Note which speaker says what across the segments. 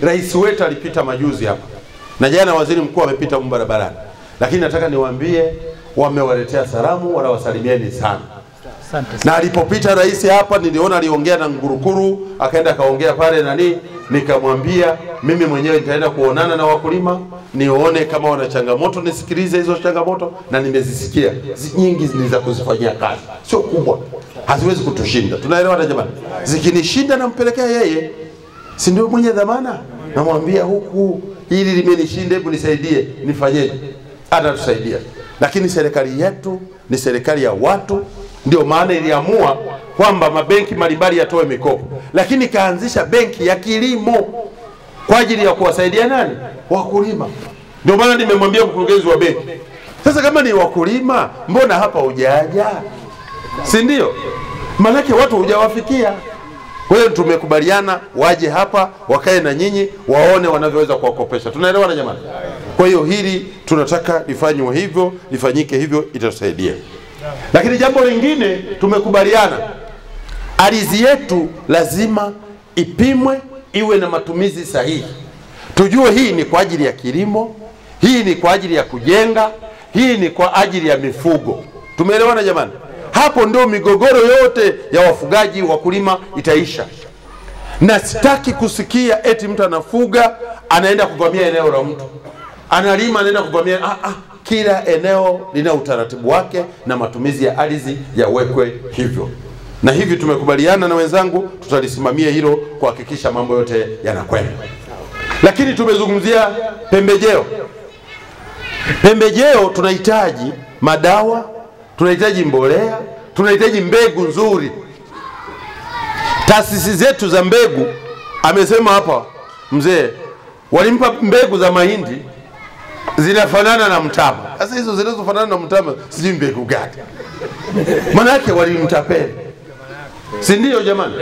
Speaker 1: Rais wetu alipita majuzi hapa na jana waziri mkuu amepita barabarani, lakini nataka niwaambie wamewaletea salamu, wala wasalimieni sana. Na alipopita rais hapa niliona aliongea na Ngurukuru, akaenda kaongea pale nani, nikamwambia mimi mwenyewe nitaenda kuonana na wakulima nione kama wana changamoto, nisikilize hizo changamoto, na nimezisikia nyingi ni za kuzifanyia kazi, sio kubwa, haziwezi kutushinda. Tunaelewana jamani? Zikinishinda nampelekea yeye, si ndio mwenye dhamana? Namwambia huku hili limenishinda, hebu nisaidie, nifanyeje? Atatusaidia. Lakini serikali yetu ni serikali ya watu, ndio maana iliamua kwamba mabenki mbalimbali yatoe mikopo, lakini kaanzisha benki ya kilimo kwa ajili ya kuwasaidia nani? Wakulima. Ndio maana nimemwambia mkurugenzi wa benki, sasa kama ni wakulima, mbona hapa hujaja? Si ndio? Maana watu hujawafikia. Kwa hiyo tumekubaliana waje hapa wakae na nyinyi waone wanavyoweza kuwakopesha. Tunaelewana jamani? Kwa hiyo hili tunataka lifanywe hivyo, lifanyike hivyo, itatusaidia. Lakini jambo lingine tumekubaliana, ardhi yetu lazima ipimwe, iwe na matumizi sahihi. Tujue hii ni kwa ajili ya kilimo, hii ni kwa ajili ya kujenga, hii ni kwa ajili ya mifugo. Tumeelewana jamani? Hapo ndio migogoro yote ya wafugaji, wakulima itaisha. Na sitaki kusikia eti mtu anafuga anaenda kuvamia eneo la mtu, analima anaenda kuvamia. Kila eneo lina utaratibu wake na matumizi ya ardhi yawekwe hivyo. Na hivi tumekubaliana na wenzangu, tutalisimamia hilo kuhakikisha mambo yote yanakwenda. Lakini tumezungumzia pembejeo. Pembejeo tunahitaji madawa, tunahitaji mbolea, tunahitaji mbegu nzuri. Taasisi zetu za mbegu, amesema hapa mzee, walimpa mbegu za mahindi zinafanana na mtama. Sasa hizo zinazofanana na mtama sijui mbegu gani. Maana yake walimtapeli. Si ndio jamani?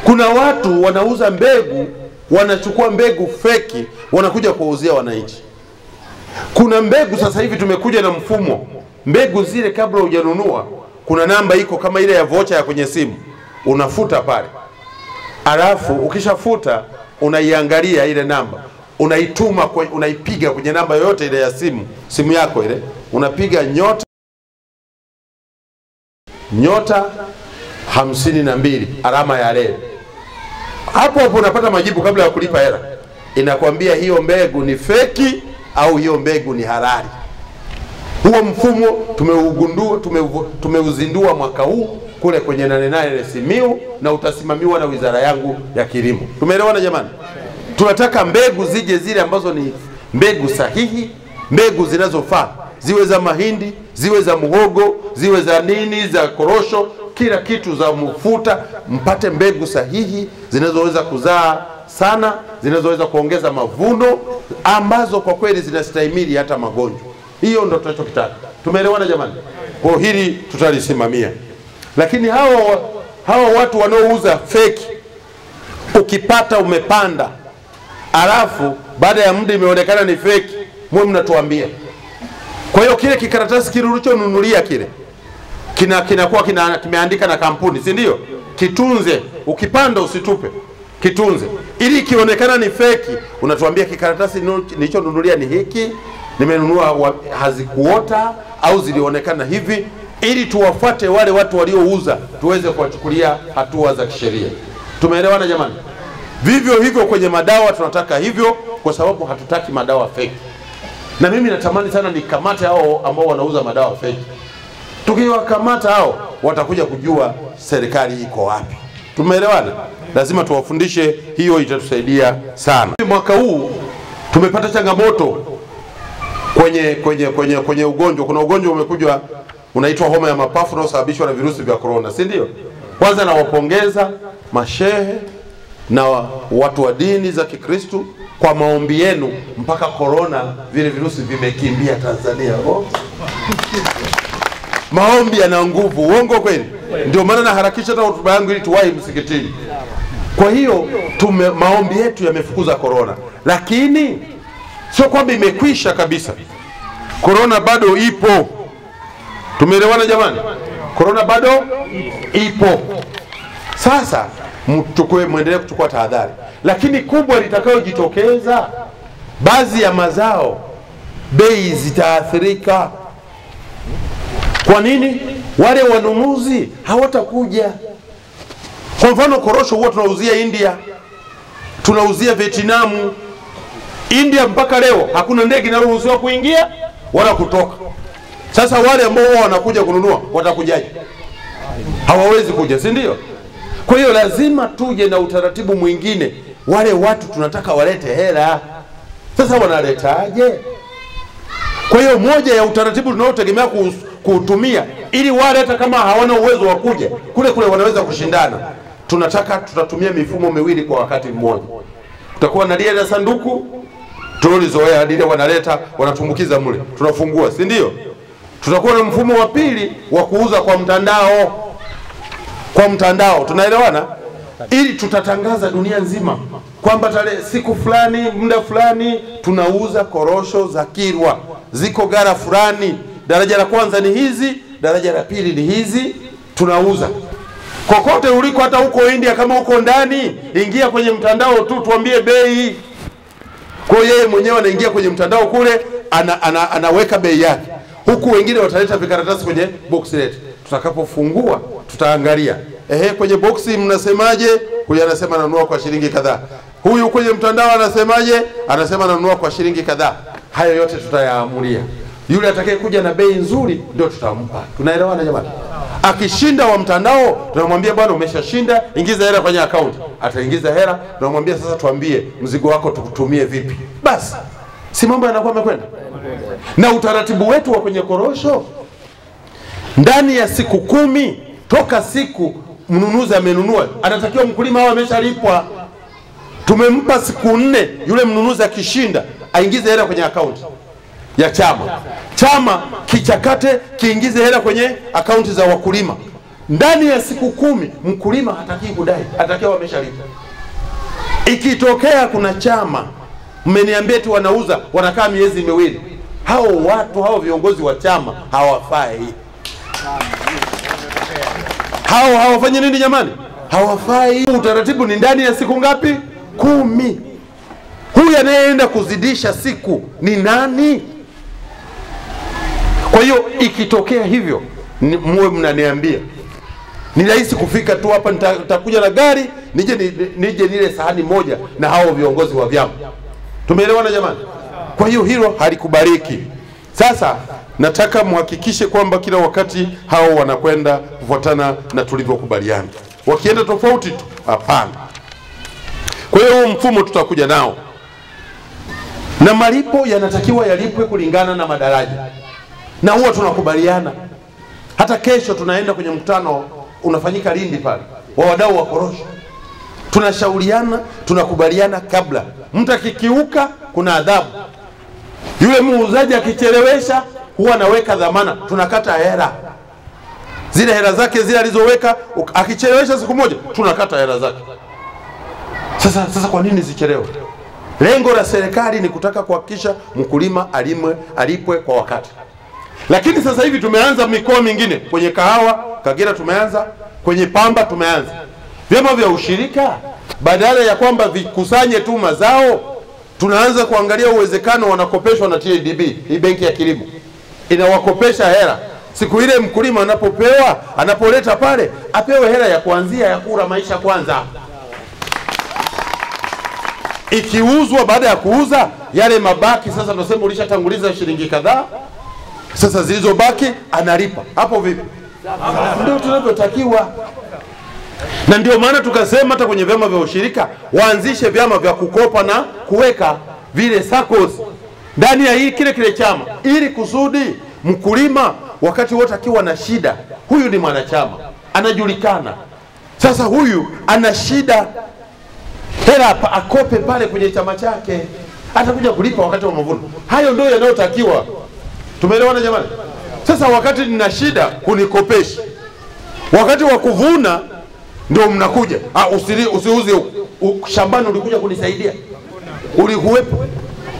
Speaker 1: Kuna watu wanauza mbegu, wanachukua mbegu feki, wanakuja kuwauzia wananchi. Kuna mbegu sasa hivi tumekuja na mfumo, mbegu zile kabla hujanunua kuna namba iko kama ile ya vocha ya kwenye simu, unafuta pale. Alafu ukishafuta unaiangalia ile namba, unaituma unaipiga kwenye namba yoyote ile ya simu yako ile, unapiga nyota 52 alama ya reli. Hapo hapo unapata majibu kabla ya kulipa hela. Inakwambia hiyo mbegu ni feki au hiyo mbegu ni halali. Huo mfumo tumeuzindua mwaka huu kule kwenye 88 Simiyu, na utasimamiwa na wizara yangu ya kilimo. Tumeelewana jamani? Tunataka mbegu zije zile ambazo ni mbegu sahihi, mbegu zinazofaa, ziwe za mahindi, ziwe za muhogo, ziwe za nini, za korosho, kila kitu, za mfuta. Mpate mbegu sahihi zinazoweza kuzaa sana, zinazoweza kuongeza mavuno, ambazo kwa kweli zinastahimili hata magonjwa. Hiyo ndio tunachokitaka. Tumeelewana jamani? Kwa hili tutalisimamia. Lakini hawa watu wanaouza feki, ukipata umepanda, alafu baada ya muda imeonekana ni feki, mwe mnatuambia. Kwa hiyo kile kikaratasi kile ulichonunulia kile kinakuwa kimeandika na kampuni, si ndio? Kitunze, ukipanda usitupe, kitunze. Ili kionekana ni feki, unatuambia kikaratasi nilichonunulia ni hiki, nimenunua hazikuota au zilionekana hivi, ili tuwafuate wale watu waliouza, tuweze kuwachukulia hatua za kisheria. Tumeelewana jamani? Vivyo hivyo kwenye madawa tunataka hivyo, kwa sababu hatutaki madawa feki. Na mimi natamani sana nikamate hao ambao wanauza madawa feki. Tukiwakamata hao, watakuja kujua serikali iko wapi. Tumeelewana? Lazima tuwafundishe, hiyo itatusaidia sana. Mwaka huu tumepata changamoto kwenye ugonjwa. Kuna ugonjwa umekuja unaitwa homa ya mapafu unaosababishwa na virusi vya corona, si ndio? Kwanza nawapongeza mashehe na watu wa dini za Kikristo kwa maombi yenu, mpaka corona vile virusi vimekimbia Tanzania. Maombi yana nguvu, uongo kweli? Ndio maana naharakisha hata hotuba yangu ili tuwahi msikitini. Kwa hiyo maombi yetu yamefukuza corona, lakini sio kwamba imekwisha kabisa. Corona bado ipo. Tumeelewana jamani? Corona bado ipo. Sasa muendelee kuchukua tahadhari. lakini kubwa litakayojitokeza, baadhi ya mazao bei zitaathirika. Kwa nini? Wale wanunuzi hawatakuja. Kwa mfano korosho huwa tunauzia India, tunauzia Vietnamu. India mpaka leo hakuna ndege inaruhusiwa kuingia wala kutoka. Sasa wale ambao wanakuja kununua watakujaje? Hawawezi kuja, si ndio? Kwa hiyo lazima tuje na utaratibu mwingine. Wale watu tunataka walete hela. Sasa wanaletaje? Kwa hiyo moja ya utaratibu tunaotegemea kuutumia ili wale hata kama hawana uwezo wa kuja kule wanaweza kushindana. Tutatumia mifumo miwili kwa wakati mmoja. Tutakuwa na lile sanduku tulizoea lile wanaleta wanatumbukiza mule, tunafungua, si ndio? Tutakuwa na mfumo wa pili wa kuuza kwa mtandao. Kwa mtandao, tunaelewana? Ili tutatangaza dunia nzima kwamba tarehe siku fulani muda fulani tunauza korosho za Kilwa, ziko gara fulani, daraja la kwanza ni hizi, daraja la pili ni hizi, tunauza. Kokote uliko, hata huko India kama huko ndani, ingia kwenye mtandao tu tuambie bei. Kwa yeye mwenyewe anaingia kwenye mtandao kule, anaweka bei yake. Huku wengine wataleta vikaratasi kwenye box letu. Tutakapofungua tutaangalia, kwenye boxi mnasemaje? Huyu anasema nanunua kwa shilingi kadhaa. Huyu kwenye mtandao anasemaje? Anasema nanunua kwa shilingi kadhaa. Hayo yote tutayaamulia. Yule atakaye kuja na bei nzuri ndio tutampa. Tunaelewana jamani? Akishinda wa mtandao tunamwambia bwana umeshashinda, ingiza hela kwenye account. Ataingiza hela, tunamwambia sasa tuambie mzigo wako tukutumie vipi. Basi si mambo yanakuwa yamekwenda. Na utaratibu wetu wa kwenye korosho, ndani ya siku 10 toka siku mnunuzi amenunua, anatakiwa mkulima awe ameshalipwa. Tumempa siku 4, yule mnunuzi akishinda aingize hela kwenye account ya chama. Chama kichakate kiingize hela kwenye akaunti za wakulima. Ndani ya siku 10 mkulima hataki kudai, atakiwa ameshalipwa. Ikitokea kuna chama mmeniambia tu wanauza wanakaa miezi miwili, hao watu, hao viongozi wa chama hawafai. Hao hawafanyi nini jamani? Hawafai. Utaratibu ni ndani ya siku ngapi? 10. Huyu anayeenda kuzidisha siku ni nani? Kwa hiyo ikitokea hivyo muwe mnaniambia. Ni rahisi kufika tu hapa, nitakuja na gari nije nile sahani moja na hao viongozi wa vyama. Tumeelewana jamani? Kwa hiyo hilo halikubaliki. Sasa nataka muhakikishe kwamba kila wakati hao wanakwenda kufuatana na tulivyokubaliana. Wakienda tofauti tu, hapana. Kwa hiyo huo mfumo tutakuja nao. Na malipo yanatakiwa yalipwe kulingana na madaraja. Na huwa tunakubaliana. Hata kesho tunaenda kwenye mkutano unafanyika Lindi pale, wa wadau wa korosho. Tunashauriana, tunakubaliana kabla. Mtu akikiuka kuna adhabu. Yule muuzaji akichelewesha huwa anaweka dhamana, tunakata hela. Zile hela zake zile alizoweka, akichelewesha siku moja tunakata hela zake. Sasa kwa nini zichelewe? Lengo la serikali ni kutaka kuhakikisha mkulima alipwe kwa wakati. Lakini sasa hivi tumeanza mikoa mingine, kwenye kahawa Kagera tumeanza, kwenye pamba tumeanza. Vyama vya ushirika badala ya kwamba vikusanye tu mazao, tunaanza kuangalia uwezekano wanakopeshwa na TADB, hii benki ya kilimo. Inawakopesha hela. Siku ile mkulima anapoleta pale, apewe hela ya kuanzia ya kula maisha kwanza. Ikiuzwa, baada ya kuuza yale mabaki, sasa tunasema ulishatanguliza shilingi kadhaa, sasa zilizobaki analipa. Hapo vipi? Ndio tunavyotakiwa. Na ndio maana tukasema hata kwenye vyama vya ushirika waanzishe vyama vya kukopa na kuweka vile SACCOS ndani ya kile chama, ili kusudi mkulima wakati wote akiwa na shida, huyu ni mwanachama, anajulikana. Sasa huyu ana shida, hela akope pale kwenye chama chake, atakuja kulipa wakati wa mavuno. Hayo ndio yanayotakiwa. Tumeelewana jamani? Sasa wakati nina shida kunikopeshi, wakati wa kuvuna ndio mnakuja, usiuze shambani, ulikuja kunisaidia, ulikuwepo.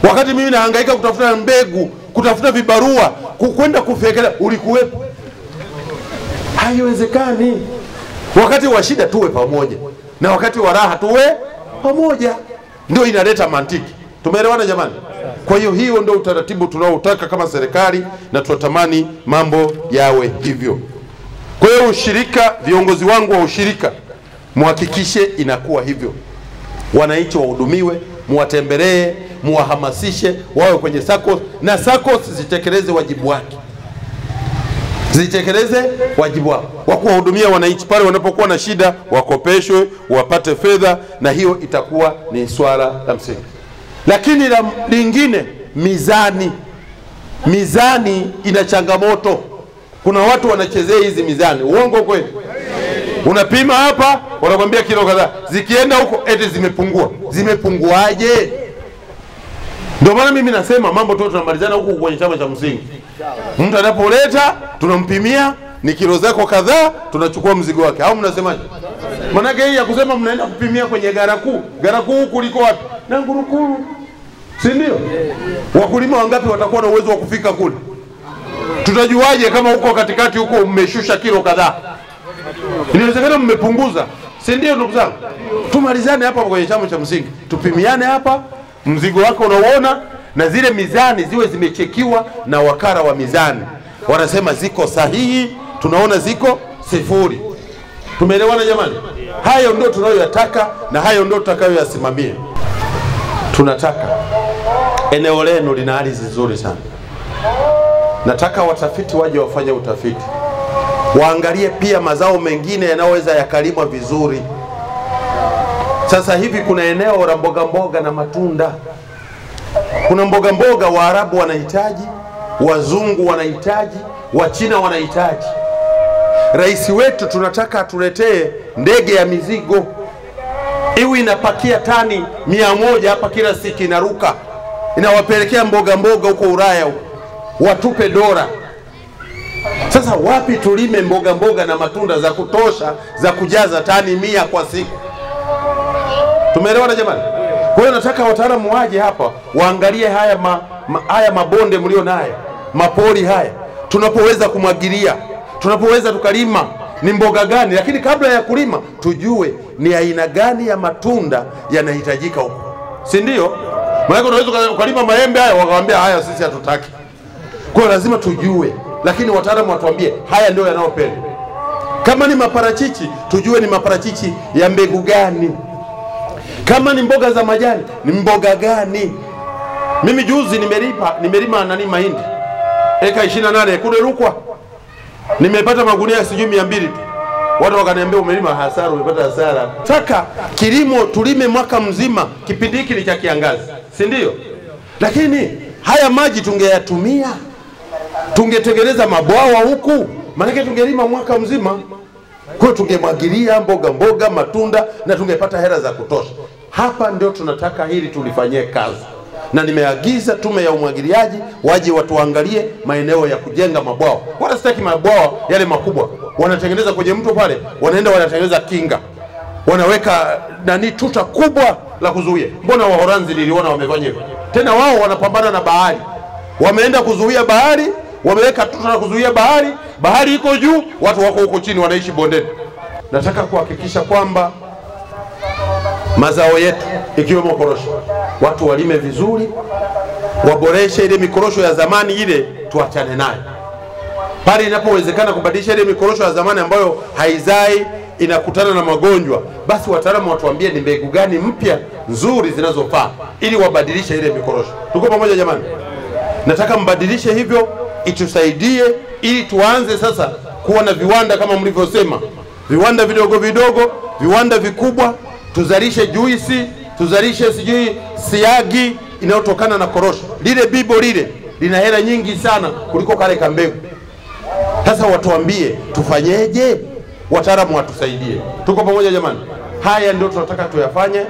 Speaker 1: Wakati mimi nahangaika kutafuta mbegu, kutafuta vibarua, kwenda kufekela, ulikuwepo. Haiwezekani. Wakati wa shida tuwe pamoja, na wakati wa raha tuwe pamoja, ndio inaleta mantiki. Tumeelewana jamani? Kwa hiyo ndio utaratibu tunaoutaka kama serikali, na tunatamani mambo yawe hivyo. Kwa hiyo ushirika, viongozi wangu wa ushirika, muhakikishe inakuwa hivyo. Wananchi wahudumiwe, muwatembelee, muwahamasishe wawe kwenye SACCOS, na SACCOS zitekeleze wajibu wake. Zitekeleze wajibu wao wa kuwahudumia wananchi pale wanapokuwa na shida, wakopeshwe, wapate fedha, na hiyo itakuwa ni swala la msingi. Lakini lingine, mizani ina changamoto. Kuna watu wanachezea hizi mizani. Uongo kweli? Unapima hapa, wanakuambia kilo kadhaa, zikienda huko eti zimepungua. Zimepunguaje? Ndio maana mimi nasema mambo tu tunamalizana huku kwenye chama cha msingi. Mtu anapoleta tunampimia, ni kilo zako kadhaa, tunachukua mzigo wake. Au mnasemaje? Manake hii ya kusema mnaenda kupimia kwenye Garakuu. Garakuu kuliko wapi? Na Ngurukuru. Si ndio? Wakulima wangapi watakuwa na uwezo wa kufika kule? Tutajuaje kama huko katikati huko mmeshusha kilo kadhaa? Inawezekana mmepunguza. Si ndio ndugu zangu? Tumalizane hapa kwenye chama cha msingi. Tupimiane hapa, mzigo wako unaoona, na zile mizani ziwe zimechekiwa na wakala wa mizani. Wanasema ziko sahihi, tunaona ziko sifuri. Tumeelewana jamani? Hayo ndio tunayoyataka, na hayo ndio tutakayoyasimamia. Tunataka eneo lenu lina ardhi nzuri sana. Nataka watafiti waje wafanye utafiti. Waangalie pia mazao mengine yanayoweza yakalimwa vizuri. Sasa hivi kuna eneo la mboga mboga na matunda. Kuna mboga mboga Waarabu wanahitaji, wazungu wanahitaji, Wachina wanahitaji. Rais wetu tunataka atuletee ndege ya mizigo. Iwe inapakia tani 100 hapa kila siku, inaruka. Inawapelekea mboga mboga huko Ulaya huko. Watupe dola. Sasa wapi tulime mboga mboga na matunda za kutosha za kujaza tani 100 kwa siku? Tumeelewana jamani? Kwa hiyo nataka wataalamu waje hapa waangalie haya mabonde mlio nayo, mapori haya. Tunapoweza kumwagilia, tunapoweza tukalima ni mboga gani, lakini kabla ya kulima tujue ni aina gani ya matunda yanahitajika huko. Si ndio? Maana unaweza ukalima maembe haya wakawaambia haya sisi hatutaki. Kwa hiyo lazima tujue, lakini wataalamu watuambie haya ndio yanayopendwa. Kama ni maparachichi, tujue ni maparachichi ya mbegu gani. Kama ni mboga za majani, ni mboga gani? Mimi juzi nimelima mahindi eka 28 kule Rukwa. Nimepata magunia sijui 200 tu. Watu wakaniambia umelima hasara, umepata hasara. Taka kilimo tulime mwaka mzima, kipindi hiki ni cha kiangazi, si ndio? Lakini haya maji tungeyatumia, tungetengeneza mabwawa huku, maana tungelima mwaka mzima. Kwa hiyo tungemwagilia mboga matunda, na tungepata hela za kutosha. Hapa ndio tunataka hili tulifanyie kazi. Na nimeagiza tume ya umwagiliaji waje watuangalie maeneo ya kujenga mabwawa. Wala sitaki mabwawa yale makubwa. Wanatengeneza kwenye mto pale, wanaenda wanatengeneza kinga. Wanaweka tuta kubwa la kuzuia. Mbona Waholanzi niliona wamefanya hivyo? Tena wao wanapambana na bahari. Wameenda kuzuia bahari, wameweka tuta la kuzuia bahari. Bahari iko juu, watu wako huko chini wanaishi bondeni. Nataka kuhakikisha kwamba mazao yetu ikiwemo korosho, watu walime vizuri, waboreshe ile mikorosho ya zamani ile, tuachane nayo. Pale inapowezekana kubadilisha ile mikorosho ya zamani ambayo haizai, inakutana na magonjwa, basi wataalamu watuambie ni mbegu gani mpya nzuri zinazofaa ili wabadilishe ile mikorosho. Tuko pamoja jamani? Nataka mbadilishe hivyo, itusaidie ili tuanze sasa kuwa na viwanda kama mlivyosema. Viwanda vidogo vidogo, viwanda vikubwa, tuzalishe juisi, tuzalishe sijui siagi inayotokana na korosho. Lile bibo lile lina hela nyingi sana kuliko kale kambegu. Sasa watuambie tufanyeje? Wataalamu watusaidie. Tuko pamoja jamani? Haya ndio tunataka tuyafanye.